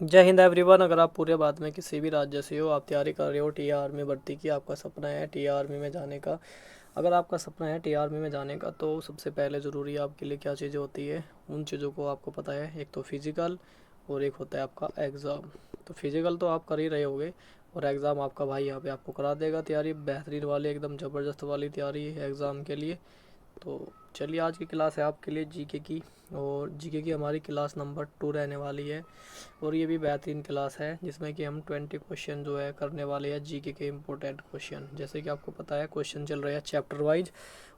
जय हिंद एवरीवन। अगर आप पूरे भारत में किसी भी राज्य से हो, आप तैयारी कर रहे हो टी आर्मी भर्ती की, आपका सपना है टी आर्मी में जाने का। अगर आपका सपना है टी आर्मी में जाने का तो सबसे पहले ज़रूरी आपके लिए क्या चीज़ें होती है, उन चीज़ों को आपको पता है। एक तो फिज़िकल और एक होता है आपका एग्ज़ाम। तो फिज़िकल तो आप कर ही रहे होगे और एग्ज़ाम आपका भाई यहाँ पे आपको करा देगा तैयारी, बेहतरीन वाली, एकदम ज़बरदस्त वाली तैयारी है एग्ज़ाम के लिए। तो चलिए, आज की क्लास है आपके लिए जीके की, और जीके की हमारी क्लास नंबर 2 रहने वाली है। और ये भी बेहतरीन क्लास है जिसमें कि हम 20 क्वेश्चन जो है करने वाले हैं जीके के इम्पोर्टेंट क्वेश्चन। जैसे कि आपको पता है क्वेश्चन चल रहे हैं चैप्टर वाइज,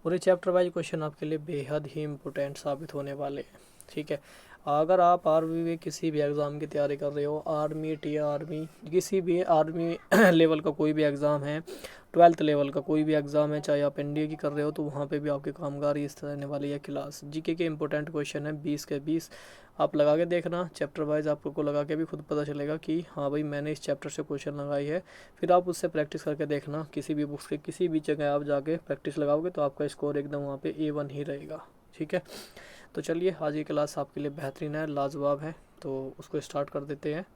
और ये चैप्टर वाइज क्वेश्चन आपके लिए बेहद ही इम्पोर्टेंट साबित होने वाले हैं। ठीक है, अगर आप आर्मी में किसी भी एग्ज़ाम की तैयारी कर रहे हो, आर्मी, टी आर्मी, किसी भी आर्मी लेवल का कोई भी एग्ज़ाम है, 12th लेवल का कोई भी एग्ज़ाम है, चाहे आप एनडीए की कर रहे हो, तो वहाँ पे भी आपके कामगार इस तरह रहने वाली है क्लास। जीके के इंपॉर्टेंट क्वेश्चन है 20 के 20। आप लगा के देखना चैप्टर वाइज, आपको लगा के भी खुद पता चलेगा कि हाँ भाई मैंने इस चैप्टर से क्वेश्चन लगाई है। फिर आप उससे प्रैक्टिस करके देखना, किसी भी बुक्स के किसी भी जगह आप जाके प्रैक्टिस लगाओगे तो आपका स्कोर एकदम वहाँ पे A1 ही रहेगा। ठीक है, तो चलिए, आज की क्लास आपके लिए बेहतरीन है, लाजवाब है, तो उसको स्टार्ट कर देते हैं।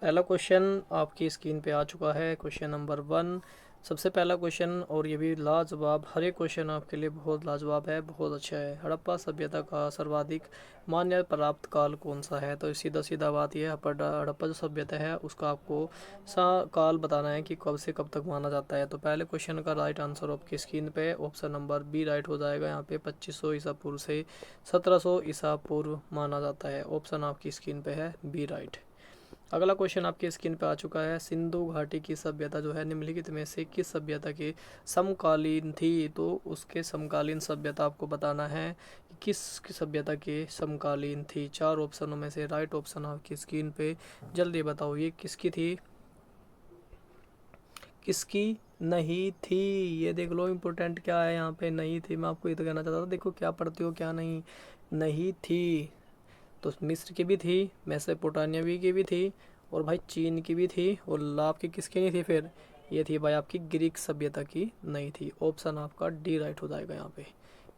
पहला क्वेश्चन आपकी स्क्रीन पे आ चुका है, क्वेश्चन नंबर 1। सबसे पहला क्वेश्चन, और ये भी लाजवाब, हर एक क्वेश्चन आपके लिए बहुत लाजवाब है, बहुत अच्छा है। हड़प्पा सभ्यता का सर्वाधिक मान्य प्राप्त काल कौन सा है? तो सीधा सीधा बात यह है, हड़प्पा जो सभ्यता है उसका आपको सा काल बताना है कि कब से कब तक माना जाता है। तो पहले क्वेश्चन का राइट आंसर आपकी स्क्रीन पे ऑप्शन नंबर बी राइट हो जाएगा। यहाँ पे 2500 ईसा पूर्व से 1700 ईसा पूर्व माना जाता है। ऑप्शन आपकी स्क्रीन पे है बी राइट। अगला क्वेश्चन आपकी स्क्रीन पे आ चुका है, सिंधु घाटी की सभ्यता जो है निम्नलिखित में से किस सभ्यता के समकालीन थी? तो उसके समकालीन सभ्यता आपको बताना है कि किस सभ्यता के समकालीन थी। 4 ऑप्शनों में से राइट ऑप्शन आपकी स्क्रीन पे, जल्दी बताओ ये किसकी थी, किसकी नहीं थी? ये देख लो, इम्पोर्टेंट क्या है यहाँ पे, नहीं थी। मैं आपको ये तो कहना चाहता था, देखो क्या पढ़ती हो क्या नहीं। नहीं थी तो मिस्र की भी थी, मेसोपोटामिया की भी थी, और भाई चीन की भी थी, और आपकी किसकी नहीं थी फिर? ये थी भाई आपकी ग्रीक सभ्यता की नहीं थी। ऑप्शन आपका डी राइट हो जाएगा। यहाँ पे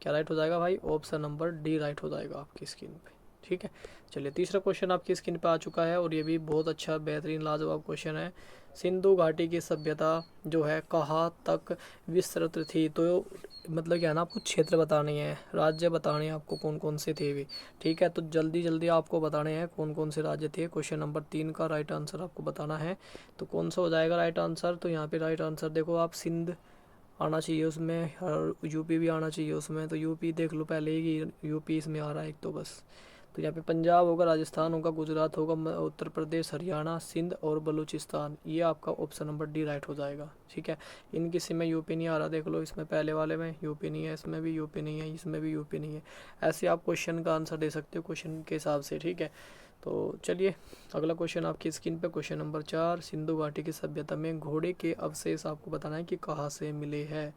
क्या राइट हो जाएगा भाई? ऑप्शन नंबर डी राइट हो जाएगा आपकी स्क्रीन पे। ठीक है, चलिए, तीसरा क्वेश्चन आपकी स्क्रीन पे आ चुका है, और ये भी बहुत अच्छा बेहतरीन लाजवाब क्वेश्चन है। सिंधु घाटी की सभ्यता जो है कहाँ तक विस्तृत थी? तो मतलब क्या है ना, आपको क्षेत्र बतानी है, राज्य बताने हैं आपको कौन कौन से थे भी। ठीक है, तो जल्दी जल्दी आपको बताने हैं कौन कौन से राज्य थे। क्वेश्चन नंबर 3 का राइट आंसर आपको बताना है, तो कौन सा हो जाएगा राइट आंसर? तो यहाँ पे राइट आंसर देखो आप, सिंध आना चाहिए उसमें, और यूपी भी आना चाहिए उसमें। तो यूपी देख लो पहले ही कि यूपी इसमें आ रहा है एक तो बस। तो यहाँ पे पंजाब होगा, राजस्थान होगा, गुजरात होगा, उत्तर प्रदेश, हरियाणा, सिंध और बलूचिस्तान। ये आपका ऑप्शन नंबर डी राइट हो जाएगा। ठीक है, इन किसी में यूपी नहीं आ रहा, देख लो इसमें पहले वाले में यूपी नहीं है, इसमें भी यूपी नहीं है, इसमें भी यूपी नहीं है। ऐसे आप क्वेश्चन का आंसर दे सकते हो क्वेश्चन के हिसाब से। ठीक है, तो चलिए, अगला क्वेश्चन आपकी स्क्रीन पे, क्वेश्चन नंबर 4। सिंधु घाटी की सभ्यता में घोड़े के अवशेष आपको बताना है कि कहाँ से मिले हैं।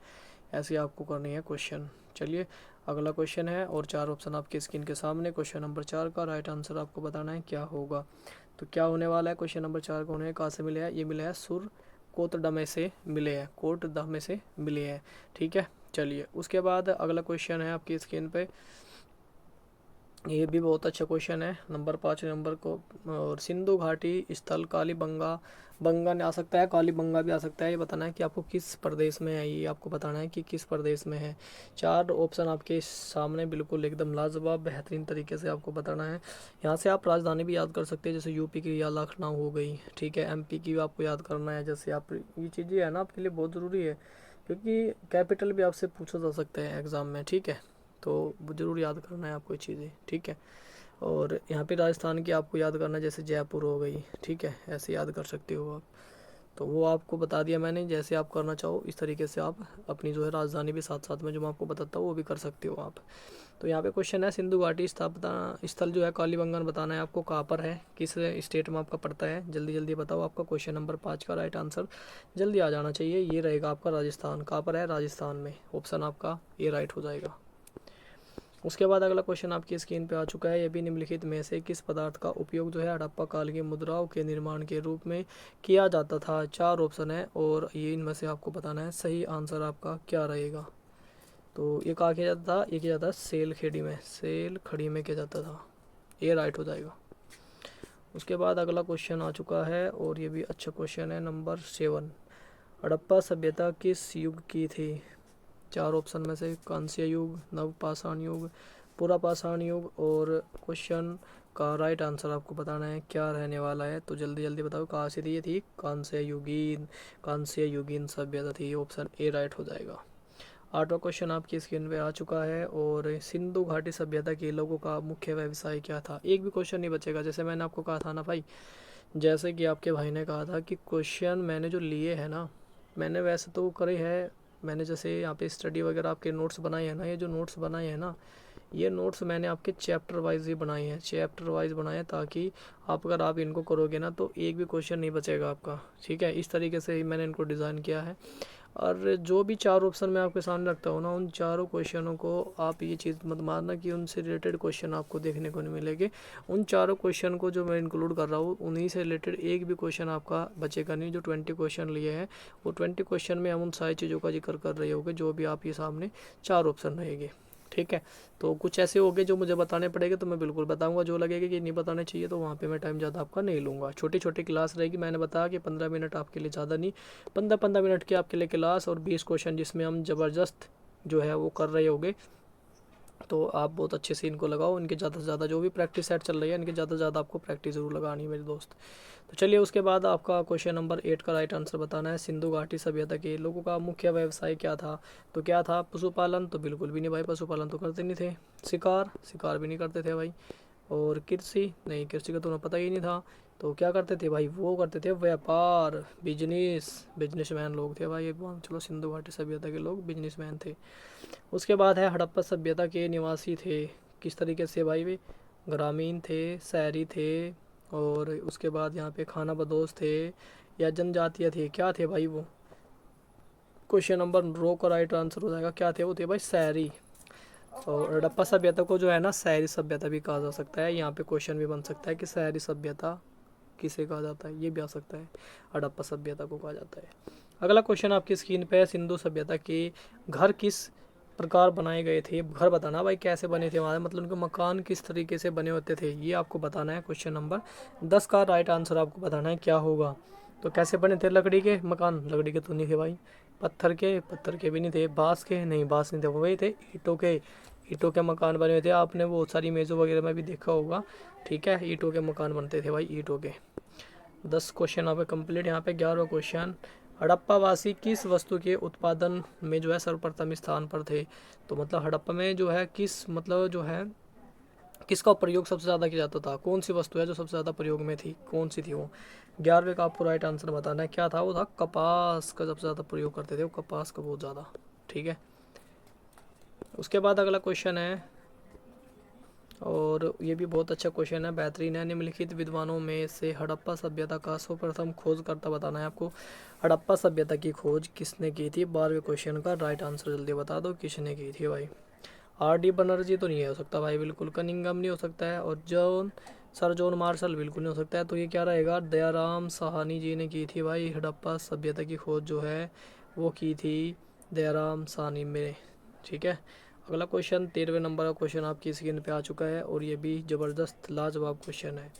ऐसे आपको करनी है क्वेश्चन। चलिए, अगला क्वेश्चन है, और 4 ऑप्शन आपके स्क्रीन के सामने। क्वेश्चन नंबर 4 का राइट आंसर आपको बताना है क्या होगा। तो क्या होने वाला है क्वेश्चन नंबर 4 का? होने कहाँ से मिले हैं? ये मिले हैं सुर कोटडमे से मिले हैं, कोटडमे से मिले हैं। ठीक है, चलिए, उसके बाद अगला क्वेश्चन है आपकी स्क्रीन पे, ये भी बहुत अच्छा क्वेश्चन है, नंबर 5 नंबर को। और सिंधु घाटी स्थल कालीबंगा, बंगा नहीं आ सकता है, कालीबंगा भी आ सकता है। ये बताना है कि आपको किस प्रदेश में है, ये आपको बताना है कि किस प्रदेश में है। 4 ऑप्शन आपके सामने, बिल्कुल एकदम लाजवाब बेहतरीन तरीके से आपको बताना है। यहाँ से आप राजधानी भी याद कर सकते हैं, जैसे यूपी की या लखनऊ हो गई। ठीक है, एमपी की भी आपको याद करना है। जैसे आप, ये चीज़ें है ना आपके लिए बहुत ज़रूरी है, क्योंकि कैपिटल भी आपसे पूछा जा सकता है एग्ज़ाम में। ठीक है, तो ज़रूर याद करना है आपको ये चीज़ें। ठीक है, और यहाँ पे राजस्थान की आपको याद करना है, जैसे जयपुर हो गई। ठीक है, ऐसे याद कर सकते हो आप। तो वो आपको बता दिया मैंने, जैसे आप करना चाहो इस तरीके से आप अपनी जो है राजधानी भी साथ साथ में जो मैं आपको बताता हूँ वो भी कर सकते हो आप। तो यहाँ पे क्वेश्चन है, सिंधु घाटी स्थापना स्थल जो है कालीबंगन बताना है आपको कहाँ पर है, किस स्टेट में आपका पड़ता है। जल्दी जल्दी बताओ, आपका क्वेश्चन नंबर 5 का राइट आंसर जल्दी आ जाना चाहिए। ये रहेगा आपका राजस्थान। कहाँ पर है? राजस्थान में। ऑप्शन आपका ये राइट हो जाएगा। उसके बाद अगला क्वेश्चन आपकी स्क्रीन पे आ चुका है, ये भी निम्नलिखित में से किस पदार्थ का उपयोग जो है हड़प्पा काल की मुद्राओं के निर्माण के रूप में किया जाता था। 4 ऑप्शन है, और ये इनमें से आपको बताना है सही आंसर आपका क्या रहेगा। तो ये कहाँ किया जाता था? ये किया जाता था सेल खेड़ी में, सेल खड़ी में किया जाता था। ए राइट हो जाएगा। उसके बाद अगला क्वेश्चन आ चुका है और ये भी अच्छा क्वेश्चन है, नंबर 7। हड़प्पा सभ्यता किस युग की थी? 4 ऑप्शन में से कांस्य युग, नवपाषाण युग, पुरापाषाण युग, और क्वेश्चन का राइट आंसर आपको बताना है क्या रहने वाला है। तो जल्दी जल्दी बताओ कहाँ से थी ये थी? कांस्य युगीन सभ्यता थी, ऑप्शन ए राइट हो जाएगा। 8वां क्वेश्चन आपकी स्क्रीन पे आ चुका है और सिंधु घाटी सभ्यता के लोगों का मुख्य व्यवसाय क्या था? एक भी क्वेश्चन नहीं बचेगा, जैसे मैंने आपको कहा था ना भाई, जैसे कि आपके भाई ने कहा था कि क्वेश्चन मैंने जो लिए हैं ना, मैंने वैसे तो करे है, मैंने जैसे यहाँ पे स्टडी वगैरह आपके नोट्स बनाए हैं ना, ये जो नोट्स बनाए हैं ना, ये नोट्स मैंने आपके चैप्टर वाइज ही बनाए हैं, चैप्टर वाइज बनाए हैं, ताकि अगर आप इनको करोगे ना तो एक भी क्वेश्चन नहीं बचेगा आपका, ठीक है। इस तरीके से ही मैंने इनको डिज़ाइन किया है। और जो भी 4 ऑप्शन मैं आपके सामने रखता हूँ ना, उन चारों क्वेश्चनों को आप ये चीज़ मत मानना कि उनसे रिलेटेड क्वेश्चन आपको देखने को नहीं मिलेंगे। उन चारों क्वेश्चन को जो मैं इंक्लूड कर रहा हूँ, उन्हीं से रिलेटेड एक भी क्वेश्चन आपका बचेगा नहीं। जो 20 क्वेश्चन लिए हैं, वो 20 क्वेश्चन में हम उन सारी चीज़ों का जिक्र कर रहे होंगे जो भी आपके सामने 4 ऑप्शन रहेंगे, ठीक है। तो कुछ ऐसे हो गए जो मुझे बताने पड़ेंगे तो मैं बिल्कुल बताऊंगा, जो लगेगा कि नहीं बताने चाहिए तो वहाँ पे मैं टाइम ज़्यादा आपका नहीं लूँगा। छोटी छोटी क्लास रहेगी, मैंने बताया कि 15 मिनट आपके लिए ज़्यादा नहीं, 15-15 मिनट की आपके लिए क्लास और 20 क्वेश्चन जिसमें हम ज़बरदस्त जो है वो कर रहे होंगे। तो आप बहुत अच्छे से इनको लगाओ, इनके ज़्यादा से ज़्यादा जो भी प्रैक्टिस सेट चल रही है, इनके ज़्यादा से ज़्यादा आपको प्रैक्टिस ज़रूर लगानी है मेरे दोस्त। तो चलिए उसके बाद आपका क्वेश्चन नंबर 8 का राइट आंसर बताना है। सिंधु घाटी सभ्यता के लोगों का मुख्य व्यवसाय क्या था? तो क्या था? पशुपालन? तो बिल्कुल भी नहीं भाई, पशुपालन तो करते नहीं थे। शिकार भी नहीं करते थे भाई। और कृषि? नहीं, कृषि का तो उन्हें पता ही नहीं था। तो क्या करते थे भाई? वो करते थे व्यापार, बिजनेसमैन लोग थे भाई। चलो, सिंधु घाटी सभ्यता के लोग बिजनेसमैन थे। उसके बाद है हड़प्पा सभ्यता के निवासी थे किस तरीके से भाई? वे ग्रामीण थे, शहरी थे, और उसके बाद यहाँ पे खाना बदोश थे या जनजातीय थे? क्या थे भाई वो? क्वेश्चन नंबर रो का राइट आंसर हो जाएगा। क्या थे? वो थे भाई शहरी। और हड़प्पा सभ्यता को जो है ना शहरी सभ्यता भी कहा जा सकता है। यहाँ पे क्वेश्चन भी बन सकता है कि शहरी सभ्यता किसे कहा जाता है, ये भी आ सकता है। हड़प्पा सभ्यता को कहा जाता है। अगला क्वेश्चन आपकी स्क्रीन पे है, सिंधु सभ्यता के घर किस प्रकार बनाए गए थे? घर बताना भाई कैसे बने थे वहाँ, मतलब उनके मकान किस तरीके से बने होते थे, ये आपको बताना है। क्वेश्चन नंबर 10 का राइट आंसर आपको बताना है क्या होगा। तो कैसे बने थे? लकड़ी के मकान? लकड़ी के तो नहीं थे भाई। पत्थर के भी नहीं थे। बांस के? नहीं, बांस नहीं थे, वही थे ईंटों के मकान बने हुए थे। आपने वो सारी मेज़ों वगैरह में भी देखा होगा, ठीक है। ईंटों के मकान बनते थे भाई, ईंटों के। 10 क्वेश्चन यहाँ पे कंप्लीट। यहाँ पे 11वां क्वेश्चन, हड़प्पा वासी किस वस्तु के उत्पादन में जो है सर्वप्रथम स्थान पर थे? तो मतलब हड़प्पा में जो है किस मतलब जो है किसका प्रयोग सबसे ज़्यादा किया जाता था? कौन सी वस्तु है जो सबसे ज़्यादा प्रयोग में थी? कौन सी थी वो? 11वें का आपको राइट आंसर बताना है क्या था? वो था कपास का सबसे ज़्यादा प्रयोग करते थे वो, कपास का बहुत ज़्यादा, ठीक है। उसके बाद अगला क्वेश्चन है और ये भी बहुत अच्छा क्वेश्चन है, बेहतरीन है। निम्नलिखित विद्वानों में से हड़प्पा सभ्यता का सर्वप्रथम खोजकर्ता बताना है आपको। हड़प्पा सभ्यता की खोज किसने की थी? 12वें क्वेश्चन का राइट आंसर जल्दी बता दो, किसने की थी भाई? आर.डी. बनर्जी तो नहीं हो सकता भाई, बिल्कुल। कनिंघम नहीं हो सकता है, और सर जॉन मार्शल बिल्कुल नहीं हो सकता है। तो ये क्या रहेगा? दयाराम साहनी जी ने की थी भाई हड़प्पा सभ्यता की खोज जो है वो की थी दयाराम साहनी में, ठीक है। अगला क्वेश्चन 13वें नंबर का क्वेश्चन आपकी स्क्रीन पे आ चुका है और ये भी ज़बरदस्त लाजवाब क्वेश्चन है।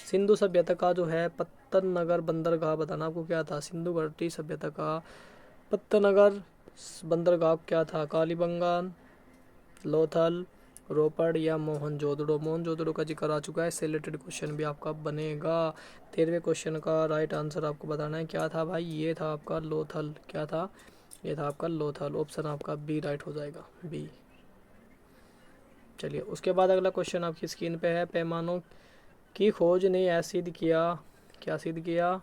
सिंधु सभ्यता का जो है पत्तनगर बंदरगाह बताना आपको क्या था? सिंधु घाटी सभ्यता का पत्तनगर बंदरगाह क्या था? कालीबंगान, लोथल, रोपड़ या मोहनजोदड़ो का जिक्र आ चुका है, इससे रिलेटेड क्वेश्चन भी आपका बनेगा। 13वें क्वेश्चन का राइट आंसर आपको बताना है क्या था भाई? ये था आपका लोथल। क्या था? ये था आपका लोथल। ऑप्शन आपका बी राइट हो जाएगा, बी। चलिए उसके बाद अगला क्वेश्चन आपकी स्क्रीन पे है, पैमानों की खोज ने यह सिद्ध किया, क्या सिद्ध किया?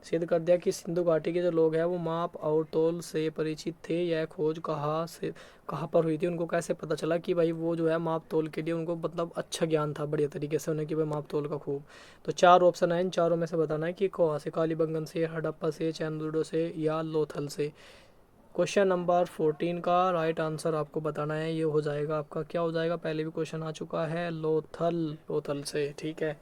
सिद्ध कर दिया कि सिंधु घाटी के जो लोग हैं वो माप और तौल से परिचित थे। यह खोज कहाँ पर हुई थी? उनको कैसे पता चला कि भाई वो जो है माप तौल के लिए उनको मतलब अच्छा ज्ञान था बढ़िया तरीके से उन्हें कि भाई माप तौल का खूब। तो 4 ऑप्शन है, इन चारों में से बताना है कि कहाँ से? कालीबंगन से, हड़प्पा से, चैनदुडो से या लोथल से। क्वेश्चन नंबर 14 का राइट आंसर आपको बताना है, ये हो जाएगा आपका क्या हो जाएगा? पहले भी क्वेश्चन आ चुका है, लोथल से, ठीक है।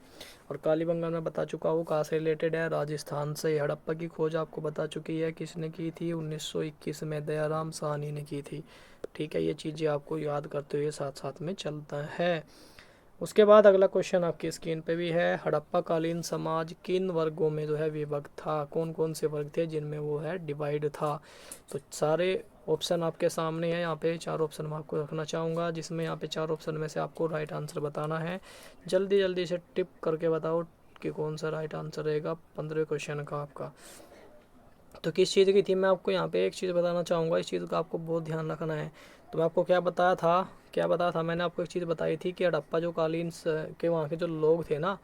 और कालीबंगन में बता चुका हूँ कहाँ से रिलेटेड है, राजस्थान से। हड़प्पा की खोज आपको बता चुकी है किसने की थी? 1921 में दयाराम साहनी ने की थी, ठीक है। ये चीज़ें आपको याद करते हुए साथ साथ में चलता है। उसके बाद अगला क्वेश्चन आपकी स्क्रीन पे भी है, हड़प्पा कालीन समाज किन वर्गों में जो है विभक्त था, कौन कौन से वर्ग थे जिनमें वो है डिवाइड था। तो सारे ऑप्शन आपके सामने है, यहाँ पे 4 ऑप्शन मैं आपको रखना चाहूँगा, जिसमें यहाँ पे 4 ऑप्शन में से आपको राइट आंसर बताना है। जल्दी जल्दी से टिप करके बताओ कि कौन सा राइट आंसर रहेगा 15वें क्वेश्चन का आपका। तो किस चीज़ की थी, मैं आपको यहाँ पे एक चीज़ बताना चाहूँगा, इस चीज़ का आपको बहुत ध्यान रखना है। तो मैं आपको क्या बताया था, मैंने आपको एक चीज़ बताई थी कि हड़प्पा जो कालीन के वहाँ के जो लोग थे ना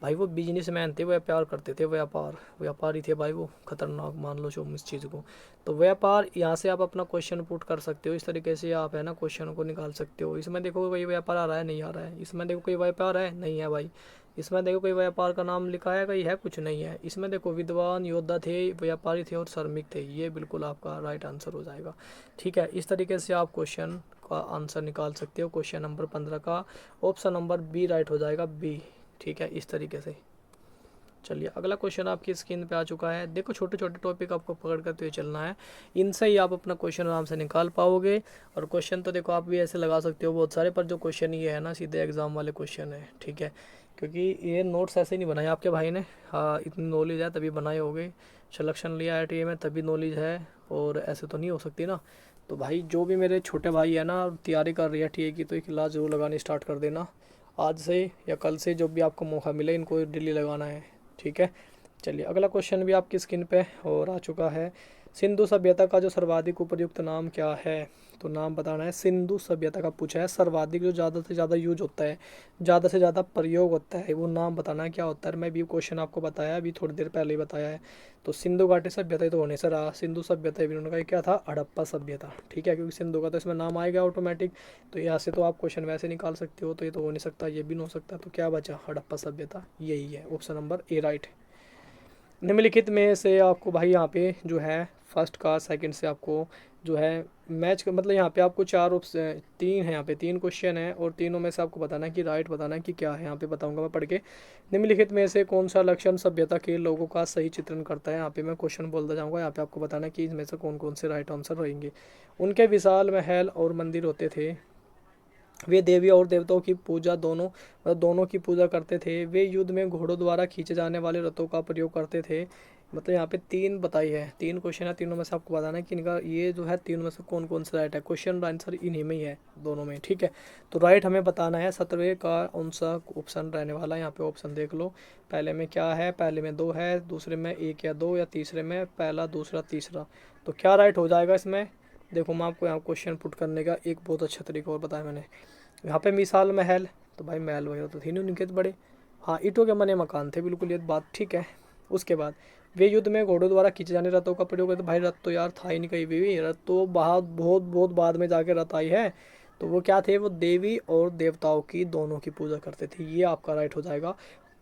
भाई, वो बिजनेसमैन थे, व्यापार करते थे, व्यापारी थे भाई, वो खतरनाक मान लो जो इस चीज़ को। तो व्यापार, यहाँ से आप अपना क्वेश्चन पुट कर सकते हो, इस तरीके से आप है ना क्वेश्चन को निकाल सकते हो। इसमें देखो कोई व्यापार आ रहा है, नहीं आ रहा है, इसमें देखो कोई व्यापार है, नहीं है भाई, इसमें देखो कोई व्यापार का नाम लिखा है, कहीं है, कुछ नहीं है। इसमें देखो विद्वान, योद्धा थे, व्यापारी थे और श्रमिक थे, ये बिल्कुल आपका राइट आंसर हो जाएगा। ठीक है, इस तरीके से आप क्वेश्चन का आंसर निकाल सकते हो। क्वेश्चन नंबर 15 का ऑप्शन नंबर बी राइट हो जाएगा, बी। ठीक है, इस तरीके से। चलिए अगला क्वेश्चन आपकी स्क्रीन पे आ चुका है। देखो छोटे छोटे टॉपिक आपको पकड़ करते हुए चलना है, इनसे ही आप अपना क्वेश्चन आराम से निकाल पाओगे। और क्वेश्चन तो देखो आप भी ऐसे लगा सकते हो बहुत सारे, पर जो क्वेश्चन ये है ना सीधे एग्जाम वाले क्वेश्चन है। ठीक है, क्योंकि ये नोट्स ऐसे नहीं बनाए आपके भाई ने, हाँ इतनी नॉलेज है तभी बनाए होगे, सिलेक्शन लिया IIT में तभी नॉलेज है, और ऐसे तो नहीं हो सकती ना। तो भाई जो भी मेरे छोटे भाई है ना तैयारी कर रही है TA की, तो एक क्लास जरूर लगानी स्टार्ट कर देना आज से या कल से, जो भी आपको मौका मिले इनको डेली लगाना है। ठीक है, चलिए अगला क्वेश्चन भी आपकी स्क्रीन पे और आ चुका है। सिंधु सभ्यता का जो सर्वाधिक उपयुक्त नाम क्या है, तो नाम बताना है। सिंधु सभ्यता का पूछा है, सर्वाधिक जो ज़्यादा से ज़्यादा यूज होता है, ज़्यादा से ज़्यादा प्रयोग होता है, वो नाम बताना है क्या होता है। मैं भी क्वेश्चन आपको बताया अभी थोड़ी देर पहले ही बताया है। तो सिंधु घाटी सभ्यता ही तो होने से रहा, सिंधु सभ्यता भी उन्होंने कहा क्या था, हड़प्पा सभ्यता। ठीक है, क्योंकि सिंधु का तो इसमें नाम आएगा ऑटोमेटिक, तो यहाँ से तो आप क्वेश्चन वैसे निकाल सकते हो, तो ये तो हो नहीं सकता, ये भी नहीं हो सकता, तो क्या बचा, हड़प्पा सभ्यता, यही है ऑप्शन नंबर ए राइट। निम्नलिखित में से आपको भाई यहाँ पे जो है फर्स्ट का सेकंड से आपको जो है मैच मतलब यहाँ पे आपको 4 ऑप्शन 3 है, यहाँ पे 3 क्वेश्चन है और तीनों में से आपको बताना है कि राइट बताना है कि क्या है। यहाँ पे बताऊंगा मैं पढ़ के। निम्नलिखित में से कौन सा लक्षण सभ्यता के लोगों का सही चित्रण करता है, यहाँ पे मैं क्वेश्चन बोलता जाऊँगा, यहाँ पे आपको बताना है कि इसमें से कौन कौन से राइट आंसर रहेंगे। उनके विशाल महल और मंदिर होते थे, वे देवी और देवताओं की पूजा दोनों की पूजा करते थे, वे युद्ध में घोड़ों द्वारा खींचे जाने वाले रथों का प्रयोग करते थे। मतलब यहाँ पे 3 बताई है, 3 क्वेश्चन है, तीनों में से आपको बताना है कि इनका ये जो है तीनों में से कौन कौन सा राइट है। क्वेश्चन आंसर इन्हीं में ही है, दोनों में। ठीक है, तो राइट हमें बताना है 17वें का कौन सा ऑप्शन रहने वाला है। यहाँ पे ऑप्शन देख लो, पहले में क्या है, पहले में 2 है, दूसरे में 1 या 2, या तीसरे में पहला दूसरा तीसरा। तो क्या राइट हो जाएगा इसमें, देखो मैं आपको यहाँ क्वेश्चन पुट करने का एक बहुत अच्छा तरीका और बताया मैंने। यहाँ पे मिसाल महल, तो भाई महल वगैरह तो थे नहीं उनके तो बड़े, हाँ ईंटों के बने मकान थे, बिल्कुल ये बात ठीक है। उसके बाद वे युद्ध में घोड़ों द्वारा खींचे जाने रथों का प्रयोग करते, भाई रथ तो यार था ही नहीं कहीं भी, रथ तो बहुत बहुत बाद में जाके रथ आई है। तो वो क्या थे, वो देवी और देवताओं की दोनों की पूजा करते थे, ये आपका राइट हो जाएगा।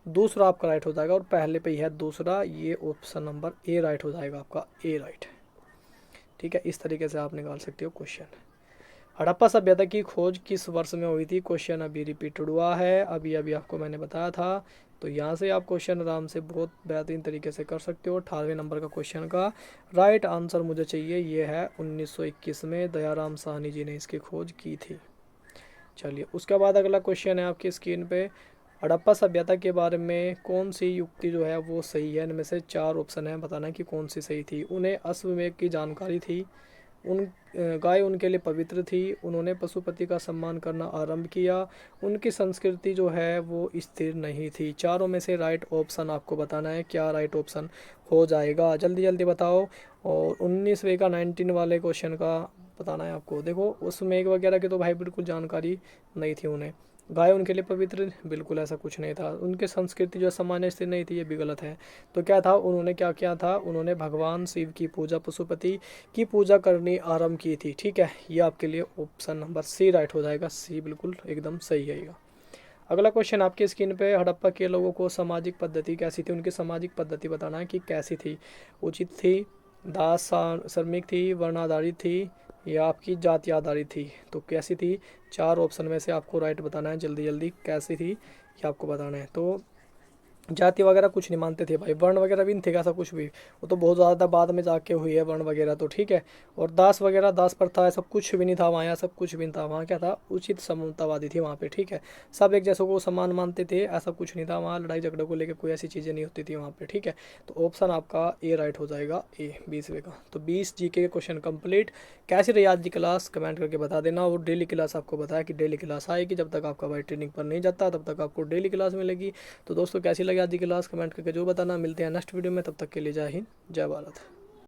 दूसरा आपका राइट हो जाएगा, और पहले पे ही है दूसरा, ये ऑप्शन नंबर ए राइट हो जाएगा आपका, ए राइट। ठीक है, इस तरीके से आप निकाल सकते हो क्वेश्चन। हड़प्पा सभ्यता की खोज किस वर्ष में हुई थी, क्वेश्चन अभी रिपीटेड हुआ है, अभी अभी आपको मैंने बताया था। तो यहाँ से आप क्वेश्चन आराम से बहुत बेहतरीन तरीके से कर सकते हो। 18वें नंबर का क्वेश्चन का राइट आंसर मुझे चाहिए, ये है 1921 में दयाराम साहनी जी ने इसकी खोज की थी। चलिए उसके बाद अगला क्वेश्चन है आपकी स्क्रीन पे, हड़प्पा सभ्यता के बारे में कौन सी युक्ति जो है वो सही है। इनमें से 4 ऑप्शन है, बताना कि कौन सी सही थी। उन्हें अश्वमेध की जानकारी थी, उन गाय उनके लिए पवित्र थी, उन्होंने पशुपति का सम्मान करना आरंभ किया, उनकी संस्कृति जो है वो स्थिर नहीं थी। चारों में से राइट ऑप्शन आपको बताना है, क्या राइट ऑप्शन हो जाएगा, जल्दी जल्दी बताओ। और 19वें का 19 वाले क्वेश्चन का बताना है आपको। देखो उस मेघ वगैरह की तो भाई बिल्कुल जानकारी नहीं थी उन्हें। गाय उनके लिए पवित्र, बिल्कुल ऐसा कुछ नहीं था। उनकी संस्कृति जो सामान्य स्थिर नहीं थी, ये भी गलत है। तो क्या था, उन्होंने क्या किया था, उन्होंने भगवान शिव की पूजा, पशुपति की पूजा करनी आरंभ की थी। ठीक है, ये आपके लिए ऑप्शन नंबर सी राइट हो जाएगा, सी बिल्कुल एकदम सही है। अगला क्वेश्चन आपकी स्क्रीन पे, हड़प्पा के लोगों को सामाजिक पद्धति कैसी थी, उनकी सामाजिक पद्धति बताना है कि कैसी थी। उचित थी, दास श्रमिक थी, वर्णाधारित थी, या आपकी जाति आधारित थी। तो कैसी थी, 4 ऑप्शन में से आपको राइट बताना है, जल्दी जल्दी कैसी थी ये आपको बताना है। तो जाति वगैरह कुछ नहीं मानते थे भाई, वर्ण वगैरह भी नहीं थे ऐसा कुछ भी, वो तो बहुत ज़्यादा बाद में जाके हुई है वर्ण वगैरह तो, ठीक है। और दास वगैरह, दास प्रथा ऐसा कुछ भी नहीं था वहाँ, सब कुछ भी नहीं था वहाँ, क्या था, उचित समानतावादी थी वहाँ पे, ठीक है। सब एक जैसों को समान मानते थे, ऐसा कुछ नहीं था वहाँ, लड़ाई झगड़ों को लेकर कोई ऐसी चीज़ें नहीं होती थी वहाँ पे, ठीक है। तो ऑप्शन आपका ए राइट हो जाएगा, ए 20वें का। तो 20 जीके के क्वेश्चन कंप्लीट। कैसी रही आज की क्लास कमेंट करके बता देना। और डेली क्लास आपको बताया कि डेली क्लास आएगी, जब तक आपका भाई ट्रेनिंग पर नहीं जाता तब तक आपको डेली क्लास मिलेगी। तो दोस्तों कैसी लगी आज की क्लास कमेंट करके जो बताना। मिलते हैं नेक्स्ट वीडियो में, तब तक के लिए जय हिंद जय भारत।